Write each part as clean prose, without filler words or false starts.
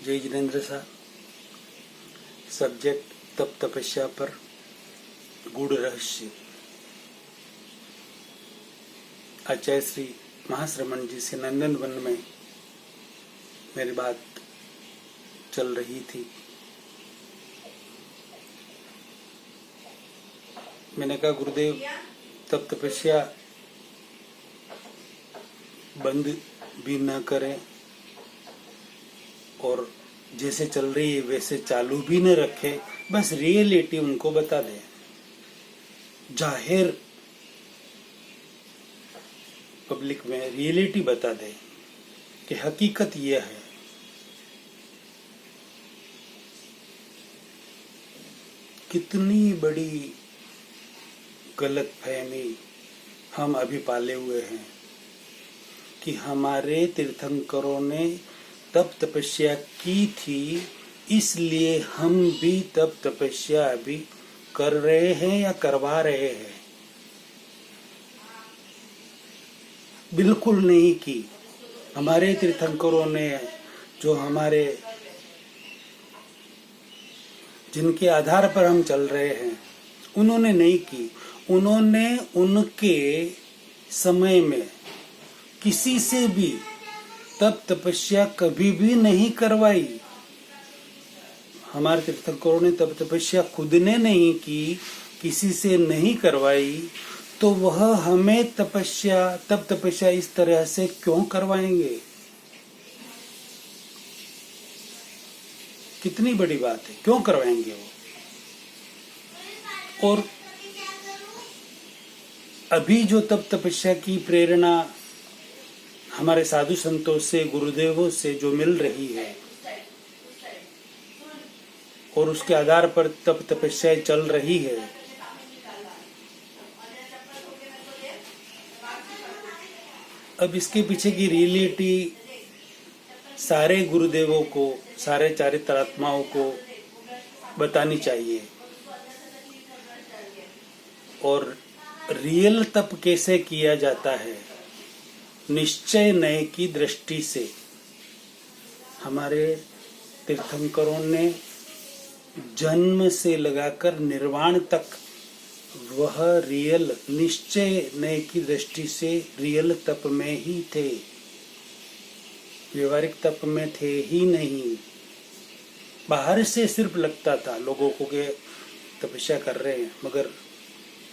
जय जिनेन्द्र साहब। सब्जेक्ट तप तपस्या पर गूढ़ रहस्य। आचार्य श्री महाश्रमण जी से नंदन वन में मेरी बात चल रही थी। मैंने कहा गुरुदेव तप तपस्या बंद भी न करें और जैसे चल रही है वैसे चालू भी न रखे, बस रियलिटी उनको बता दें, जाहिर पब्लिक में रियलिटी बता दें कि हकीकत यह है। कितनी बड़ी गलतफहमी हम अभी पाले हुए हैं कि हमारे तीर्थंकरों ने तप तपस्या की थी, इसलिए हम भी तप तपस्या अभी कर रहे हैं या करवा रहे हैं। बिल्कुल नहीं की। हमारे तीर्थंकरों ने जो हमारे जिनके आधार पर हम चल रहे हैं उन्होंने नहीं की। उन्होंने उनके समय में किसी से भी तप तपस्या कभी भी नहीं करवाई। हमारे तीर्थंकरों ने तप तपस्या खुद ने नहीं की, किसी से नहीं करवाई, तो वह हमें तप तपस्या इस तरह से क्यों करवाएंगे? कितनी बड़ी बात है, क्यों करवाएंगे वो? और अभी जो तप तपस्या की प्रेरणा हमारे साधु संतों से, गुरुदेवों से जो मिल रही है और उसके आधार पर तप तपस्या चल रही है, अब इसके पीछे की रियलिटी सारे गुरुदेवों को, सारे चारित्रात्माओं को बतानी चाहिए। और रियल तप कैसे किया जाता है, निश्चय नय की दृष्टि से। हमारे तीर्थंकरों ने जन्म से लगाकर निर्वाण तक वह रियल निश्चय नय की दृष्टि से रियल तप में ही थे, व्यवहारिक तप में थे ही नहीं। बाहर से सिर्फ लगता था लोगों को कि तपस्या कर रहे हैं, मगर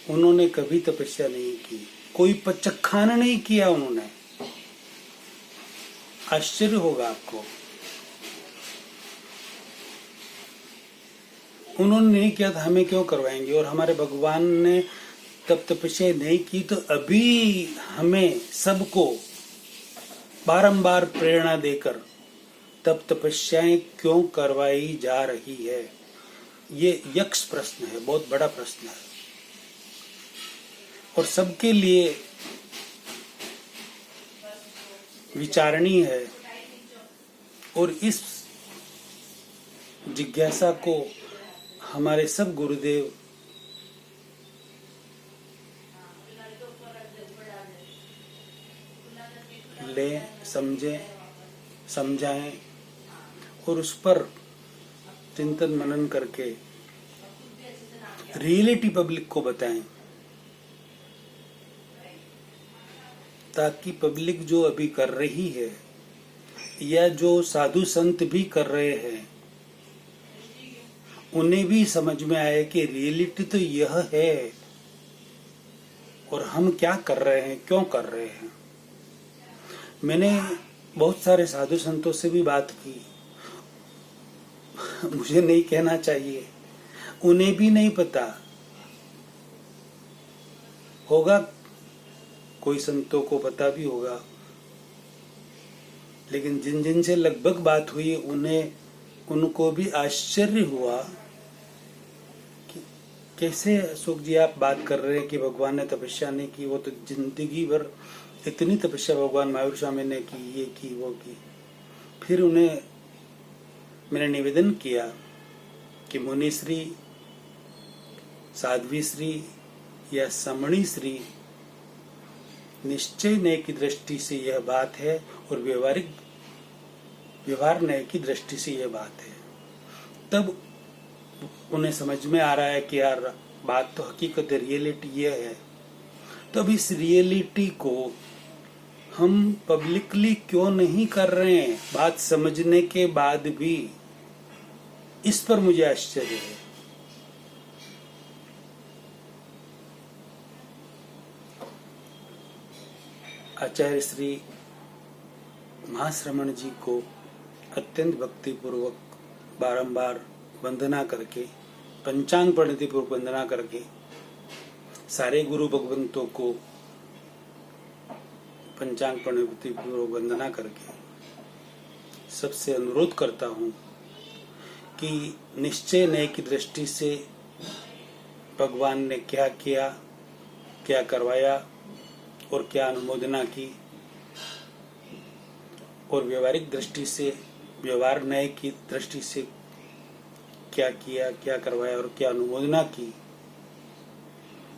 उन्होंने कभी तपस्या नहीं की, कोई पचखाना नहीं किया उन्होंने। आश्चर्य होगा आपको, उन्होंने नहीं किया तो हमें क्यों करवाएंगे? और हमारे भगवान ने तप तपस्या नहीं की तो अभी हमें सबको बारंबार प्रेरणा देकर तप तपस्याएं क्यों करवाई जा रही है? ये यक्ष प्रश्न है, बहुत बड़ा प्रश्न है और सबके लिए विचारणीय है। और इस जिज्ञासा को हमारे सब गुरुदेव ले समझें, समझाएं और उस पर चिंतन मनन करके रियलिटी पब्लिक को बताएं, ताकि पब्लिक जो अभी कर रही है या जो साधु संत भी कर रहे हैं उन्हें भी समझ में आए कि रियलिटी तो यह है और हम क्या कर रहे हैं, क्यों कर रहे हैं। मैंने बहुत सारे साधु संतों से भी बात की, मुझे नहीं कहना चाहिए, उन्हें भी नहीं पता होगा, कोई संतों को पता भी होगा, लेकिन जिन जिन से लगभग बात हुई उनको भी आश्चर्य हुआ कि कैसे अशोक जी आप बात कर रहे हैं कि भगवान ने तपस्या नहीं की, वो तो जिंदगी भर इतनी तपस्या भगवान महावीर स्वामी ने की, ये की वो की। फिर उन्हें मैंने निवेदन किया कि मुनिश्री, साध्वी श्री या समणी श्री, निश्चय नय की दृष्टि से यह बात है और व्यवहारिक व्यवहार न्याय की दृष्टि से ये बात है। तब उन्हें समझ में आ रहा है कि यार बात तो हकीकत है, रियलिटी ये है। तब इस रियलिटी को हम पब्लिकली क्यों नहीं कर रहे हैं, बात समझने के बाद भी, इस पर मुझे आश्चर्य है। आचार्य श्री महाश्रमण जी को अत्यंत भक्ति पूर्वक बारंबार वंदना करके, पंचांग प्रणति पूर्वक वंदना करके, सारे गुरु भगवंतों को पंचांग प्रणति पूर्वक वंदना करके सबसे अनुरोध करता हूं कि निश्चय न्याय की दृष्टि से भगवान ने क्या किया, क्या करवाया और क्या अनुमोदना की, और व्यवहारिक दृष्टि से, व्यवहार न्याय की दृष्टि से क्या किया, क्या करवाया और क्या अनुमोदना की,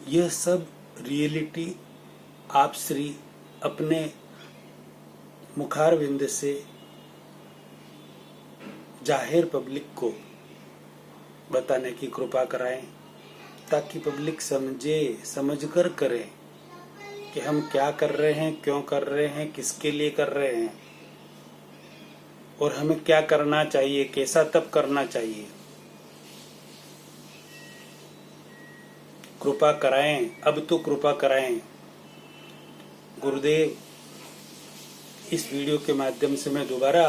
यह सब रियलिटी आप श्री अपने मुखारविंद से जाहिर पब्लिक को बताने की कृपा कराएं, ताकि पब्लिक समझे, समझकर करे कि हम क्या कर रहे हैं, क्यों कर रहे हैं, किसके लिए कर रहे हैं और हमें क्या करना चाहिए, कैसा तब करना चाहिए। कृपा कराएं, अब तो कृपा कराएं। गुरुदेव, इस वीडियो के माध्यम से मैं दोबारा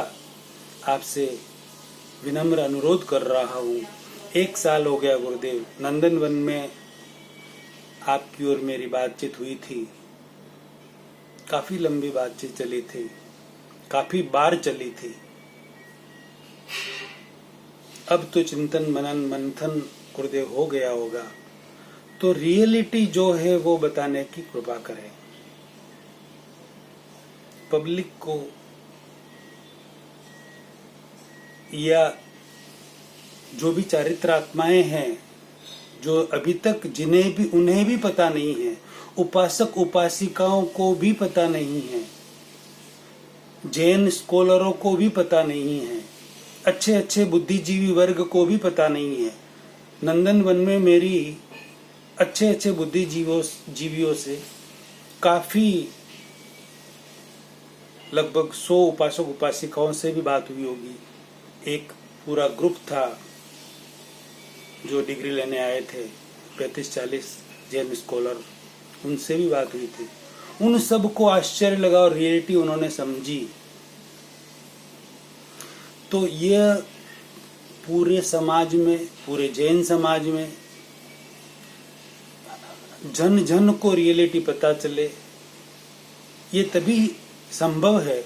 आपसे विनम्र अनुरोध कर रहा हूँ। 1 साल हो गया गुरुदेव, नंदनवन में आपकी और मेरी बातचीत हुई थी, काफी लंबी बातचीत चली थी, काफी बार चली थी। अब तो चिंतन मनन मंथन गुरुदेव हो गया होगा, तो रियलिटी जो है वो बताने की कृपा करें। पब्लिक को या जो भी चारित्रात्माएं हैं, जो अभी तक जिन्हें भी, उन्हें भी पता नहीं है, उपासक उपासिकाओं को भी पता नहीं है, जैन स्कॉलरों को भी पता नहीं है, अच्छे अच्छे बुद्धिजीवी वर्ग को भी पता नहीं है। नंदनवन में मेरी अच्छे अच्छे बुद्धिजीवियों से काफी, लगभग 100 उपासक उपासिकाओं से भी बात हुई होगी। एक पूरा ग्रुप था जो डिग्री लेने आए थे, 35-40 जैन स्कॉलर, उनसे भी बात हुई थी। उन सबको आश्चर्य लगा और रियलिटी उन्होंने समझी। तो यह पूरे समाज में, पूरे जैन समाज में जन जन को रियलिटी पता चले, ये तभी संभव है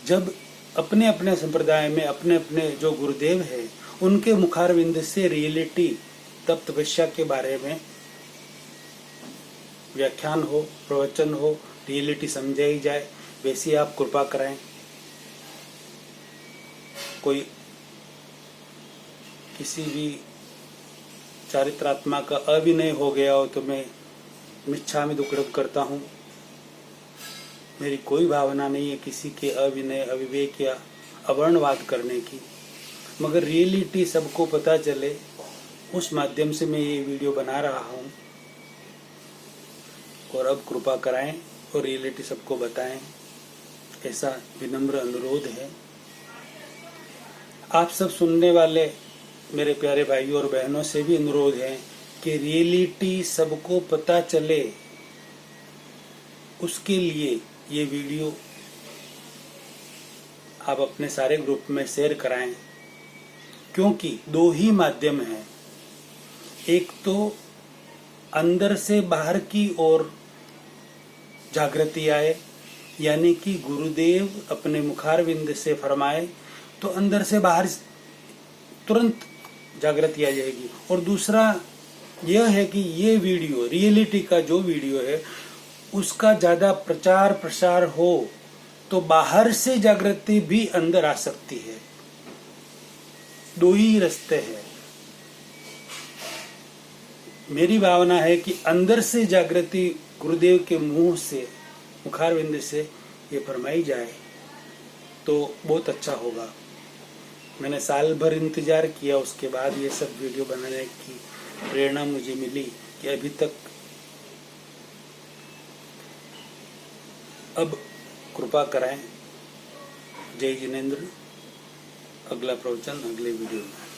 जब अपने अपने संप्रदाय में अपने अपने जो गुरुदेव है उनके मुखारविंद से रियलिटी, तप तपस्या के बारे में व्याख्यान हो, प्रवचन हो, रियलिटी समझाई जाए। वैसी आप कृपा कराएं। कोई किसी भी चारित्रात्मा का अविनय हो गया हो तो मैं मिच्छामि दुक्कडम करता हूँ। मेरी कोई भावना नहीं है किसी के अविनय, अविवेक या अवर्णवाद करने की, मगर रियलिटी सबको पता चले, उस माध्यम से मैं ये वीडियो बना रहा हूँ। और अब कृपा कराएं और रियलिटी सबको बताएं, ऐसा विनम्र अनुरोध है। आप सब सुनने वाले मेरे प्यारे भाइयों और बहनों से भी अनुरोध है कि रियलिटी सबको पता चले, उसके लिए ये वीडियो आप अपने सारे ग्रुप में शेयर कराएं, क्योंकि 2 ही माध्यम हैं। एक तो अंदर से बाहर की ओर जागृति आए, यानी कि गुरुदेव अपने मुखारविंद से फरमाए तो अंदर से बाहर तुरंत जागृति आ जाएगी। और दूसरा यह है कि ये वीडियो, रियलिटी का जो वीडियो है, उसका ज्यादा प्रचार प्रसार हो तो बाहर से जागृति भी अंदर आ सकती है। 2 ही रास्ते हैं। मेरी भावना है कि अंदर से जागृति गुरुदेव के मुंह से, मुखारविंद से ये फरमाई जाए तो बहुत अच्छा होगा। मैंने साल भर इंतजार किया, उसके बाद ये सब वीडियो बनाने की प्रेरणा मुझे मिली कि अभी तक। अब कृपा कराएं। जय जिनेंद्र। अगला प्रवचन अगले वीडियो में।